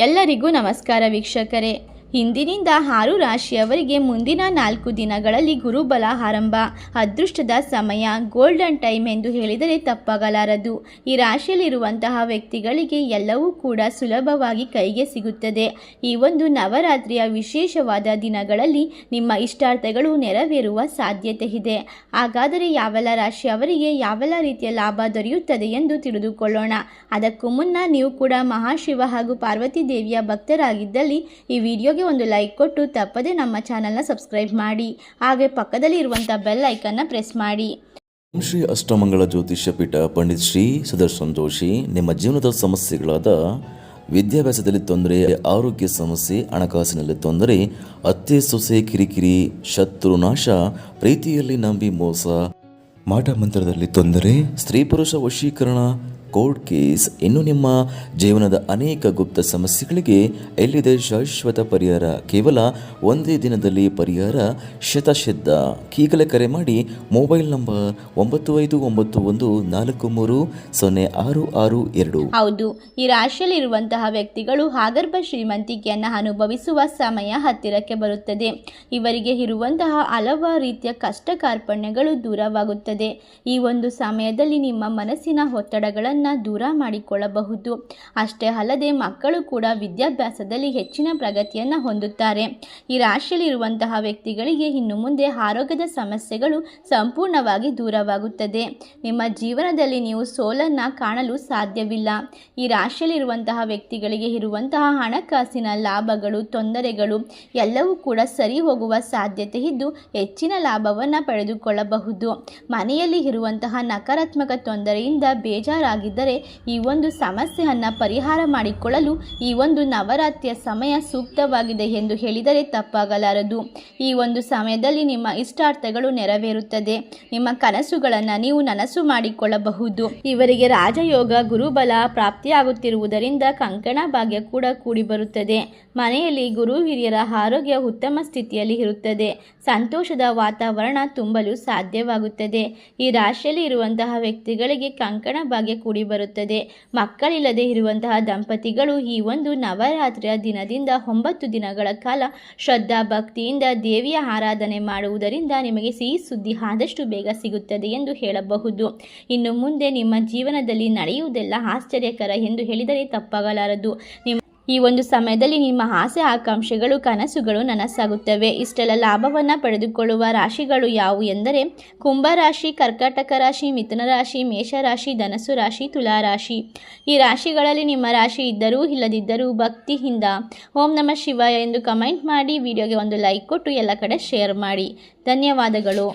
ಎಲ್ಲರಿಗೂ ನಮಸ್ಕಾರ ವೀಕ್ಷಕರೇ. ಇಂದಿನಿಂದ 6 ರಾಶಿಯವರಿಗೆ ಮುಂದಿನ 4 ದಿನಗಳಲ್ಲಿ ಗುರುಬಲ ಆರಂಭ. ಅದೃಷ್ಟದ ಸಮಯ, ಗೋಲ್ಡನ್ ಟೈಮ್ ಎಂದು ಹೇಳಿದರೆ ತಪ್ಪಾಗಲಾರದು. ಈ ರಾಶಿಯಲ್ಲಿರುವಂತಹ ವ್ಯಕ್ತಿಗಳಿಗೆ ಎಲ್ಲವೂ ಕೂಡ ಸುಲಭವಾಗಿ ಕೈಗೆ ಸಿಗುತ್ತದೆ. ಈ ಒಂದು ನವರಾತ್ರಿಯ ವಿಶೇಷವಾದ ದಿನಗಳಲ್ಲಿ ನಿಮ್ಮ ಇಷ್ಟಾರ್ಥಗಳು ನೆರವೇರುವ ಸಾಧ್ಯತೆ ಇದೆ. ಹಾಗಾದರೆ ಯಾವೆಲ್ಲ ರಾಶಿಯವರಿಗೆ ಯಾವೆಲ್ಲ ರೀತಿಯ ಲಾಭ ದೊರೆಯುತ್ತದೆ ಎಂದು ತಿಳಿದುಕೊಳ್ಳೋಣ. ಅದಕ್ಕೂ ಮುನ್ನ ನೀವು ಕೂಡ ಮಹಾಶಿವ ಹಾಗೂ ಪಾರ್ವತಿ ದೇವಿಯ ಭಕ್ತರಾಗಿದ್ದಲ್ಲಿ ಈ ವಿಡಿಯೋಗೆ ಒಂದು ಲೈಕ್ ಕೊಟ್ಟು ತಪ್ಪದೆ ನಮ್ಮ ಚಾನೆಲ್ನ ಸಬ್ಸ್ಕ್ರೈಬ್ ಮಾಡಿ. ಹಾಗೆ ಪಕ್ಕದಲ್ಲಿ ಇರುವಂತಹ ಬೆಲ್ ಐಕನ್ನ ಪ್ರೆಸ್ ಮಾಡಿ. ಶ್ರೀ ಅಷ್ಟಮಂಗಳ ಜ್ಯೋತಿಷ್ಯ ಪೀಠ ಪಂಡಿತ್ ಶ್ರೀ ಸುದರ್ಶನ್ ಜೋಶಿ ನಿಮ್ಮ ಜೀವನದ ಸಮಸ್ಯೆಗಳಾದ ವಿದ್ಯಾಭ್ಯಾಸದಲ್ಲಿ ತೊಂದರೆ, ಆರೋಗ್ಯ ಸಮಸ್ಯೆ, ಹಣಕಾಸಿನಲ್ಲಿ ತೊಂದರೆ, ಅತ್ತೆ ಸೊಸೆ ಕಿರಿಕಿರಿ, ಶತ್ರುನಾಶ, ಪ್ರೀತಿಯಲ್ಲಿ ನಂಬಿ ಮೋಸ, ಮಾಟ ಮಂತ್ರದಲ್ಲಿ ತೊಂದರೆ, ಸ್ತ್ರೀ ಪುರುಷ ವಶೀಕರಣ, ಕೋರ್ಟ್ ಕೇಸ್, ಇನ್ನು ನಿಮ್ಮ ಜೀವನದ ಅನೇಕ ಗುಪ್ತ ಸಮಸ್ಯೆಗಳಿಗೆ ಎಲ್ಲಿದೆ ಶಾಶ್ವತ ಪರಿಹಾರ. ಕೇವಲ ಒಂದೇ ದಿನದಲ್ಲಿ ಪರಿಹಾರ ಶತಸಿದ್ಧ. ಈಗಲೇ ಕರೆ ಮಾಡಿ. Mobile number 9591430662. ಹೌದು, ಈ ರಾಶಿಯಲ್ಲಿರುವಂತಹ ವ್ಯಕ್ತಿಗಳು ಆಗರ್ಭ ಶ್ರೀಮಂತಿಕೆಯನ್ನು ಅನುಭವಿಸುವ ಸಮಯ ಹತ್ತಿರಕ್ಕೆ ಬರುತ್ತದೆ. ಇವರಿಗೆ ಇರುವಂತಹ ಹಲವಾರು ರೀತಿಯ ಕಷ್ಟ ಕಾರ್ಪಣ್ಯಗಳು ದೂರವಾಗುತ್ತದೆ. ಈ ಒಂದು ಸಮಯದಲ್ಲಿ ನಿಮ್ಮ ಮನಸ್ಸಿನ ಒತ್ತಡಗಳನ್ನು ದೂರ ಮಾಡಿಕೊಳ್ಳಬಹುದು. ಅಷ್ಟೇ ಅಲ್ಲದೆ ಮಕ್ಕಳು ಕೂಡ ವಿದ್ಯಾಭ್ಯಾಸದಲ್ಲಿ ಹೆಚ್ಚಿನ ಪ್ರಗತಿಯನ್ನು ಹೊಂದುತ್ತಾರೆ. ಈ ರಾಶಿಯಲ್ಲಿರುವಂತಹ ವ್ಯಕ್ತಿಗಳಿಗೆ ಇನ್ನು ಮುಂದೆ ಆರೋಗ್ಯದ ಸಮಸ್ಯೆಗಳು ಸಂಪೂರ್ಣವಾಗಿ ದೂರವಾಗುತ್ತದೆ. ನಿಮ್ಮ ಜೀವನದಲ್ಲಿ ನೀವು ಸೋಲನ್ನು ಕಾಣಲು ಸಾಧ್ಯವಿಲ್ಲ. ಈ ರಾಶಿಯಲ್ಲಿರುವಂತಹ ವ್ಯಕ್ತಿಗಳಿಗೆ ಇರುವಂತಹ ಹಣಕಾಸಿನ ಲಾಭಗಳು, ತೊಂದರೆಗಳು ಎಲ್ಲವೂ ಕೂಡ ಸರಿ ಹೋಗುವ ಸಾಧ್ಯತೆ ಇದ್ದು ಹೆಚ್ಚಿನ ಲಾಭವನ್ನು ಪಡೆದುಕೊಳ್ಳಬಹುದು. ಮನೆಯಲ್ಲಿ ಇರುವಂತಹ ನಕಾರಾತ್ಮಕ ತೊಂದರೆಯಿಂದ ಬೇಜಾರಾಗಿದ್ದರೆ ಈ ಒಂದು ಸಮಸ್ಯೆಯನ್ನು ಪರಿಹಾರ ಮಾಡಿಕೊಳ್ಳಲು ಈ ಒಂದು ನವರಾತ್ರಿಯ ಸಮಯ ಸೂಕ್ತವಾಗಿದೆ ಎಂದು ಹೇಳಿದರೆ ತಪ್ಪಾಗಲಾರದು. ಈ ಒಂದು ಸಮಯದಲ್ಲಿ ನಿಮ್ಮ ಇಷ್ಟಾರ್ಥಗಳು ನೆರವೇರುತ್ತದೆ. ನಿಮ್ಮ ಕನಸುಗಳನ್ನು ನೀವು ನನಸು ಮಾಡಿಕೊಳ್ಳಬಹುದು. ಇವರಿಗೆ ರಾಜಯೋಗ, ಗುರುಬಲ ಪ್ರಾಪ್ತಿಯಾಗುತ್ತಿರುವುದರಿಂದ ಕಂಕಣ ಭಾಗ್ಯ ಕೂಡ ಕೂಡಿ ಬರುತ್ತದೆ. ಮನೆಯಲ್ಲಿ ಗುರು ಹಿರಿಯರ ಆರೋಗ್ಯ ಉತ್ತಮ ಸ್ಥಿತಿಯಲ್ಲಿ ಇರುತ್ತದೆ. ಸಂತೋಷದ ವಾತಾವರಣ ತುಂಬಲು ಸಾಧ್ಯವಾಗುತ್ತದೆ. ಈ ರಾಶಿಯಲ್ಲಿ ಇರುವಂತಹ ವ್ಯಕ್ತಿಗಳಿಗೆ ಕಂಕಣ ಭಾಗ್ಯ ಕೂಡಿ ಬರುತ್ತದೆ. ಮಕ್ಕಳಿಲ್ಲದೆ ಇರುವಂತಹ ದಂಪತಿಗಳು ಈ ಒಂದು ನವರಾತ್ರಿಯ ದಿನದಿಂದ 9 ದಿನಗಳ ಕಾಲ ಶ್ರದ್ಧಾ ಭಕ್ತಿಯಿಂದ ದೇವಿಯ ಆರಾಧನೆ ಮಾಡುವುದರಿಂದ ನಿಮಗೆ ಸಿಹಿ ಸುದ್ದಿ ಆದಷ್ಟು ಬೇಗ ಸಿಗುತ್ತದೆ ಎಂದು ಹೇಳಬಹುದು. ಇನ್ನು ಮುಂದೆ ನಿಮ್ಮ ಜೀವನದಲ್ಲಿ ನಡೆಯುವುದೆಲ್ಲ ಆಶ್ಚರ್ಯಕರ ಎಂದು ಹೇಳಿದರೆ ತಪ್ಪಾಗಲಾರದು. ಈ ಒಂದು ಸಮಯದಲ್ಲಿ ನಿಮ್ಮ ಆಸೆ ಆಕಾಂಕ್ಷೆಗಳು, ಕನಸುಗಳು ನನಸಾಗುತ್ತವೆ. ಇಷ್ಟೆಲ್ಲ ಲಾಭವನ್ನು ಪಡೆದುಕೊಳ್ಳುವ ರಾಶಿಗಳು ಯಾವುವು ಎಂದರೆ ಕುಂಭರಾಶಿ, ಕರ್ಕಾಟಕ ರಾಶಿ, ಮಿಥುನ ರಾಶಿ, ಮೇಷರಾಶಿ, ಧನಸ್ಸು ರಾಶಿ, ತುಲಾರಾಶಿ. ಈ ರಾಶಿಗಳಲ್ಲಿ ನಿಮ್ಮ ರಾಶಿ ಇದ್ದರೂ ಇಲ್ಲದಿದ್ದರೂ ಭಕ್ತಿಯಿಂದ ಓಂ ನಮಃ ಶಿವಾಯ ಎಂದು ಕಮೆಂಟ್ ಮಾಡಿ. ವಿಡಿಯೋಗೆ ಒಂದು ಲೈಕ್ ಕೊಟ್ಟು ಎಲ್ಲ ಕಡೆ ಶೇರ್ ಮಾಡಿ. ಧನ್ಯವಾದಗಳು.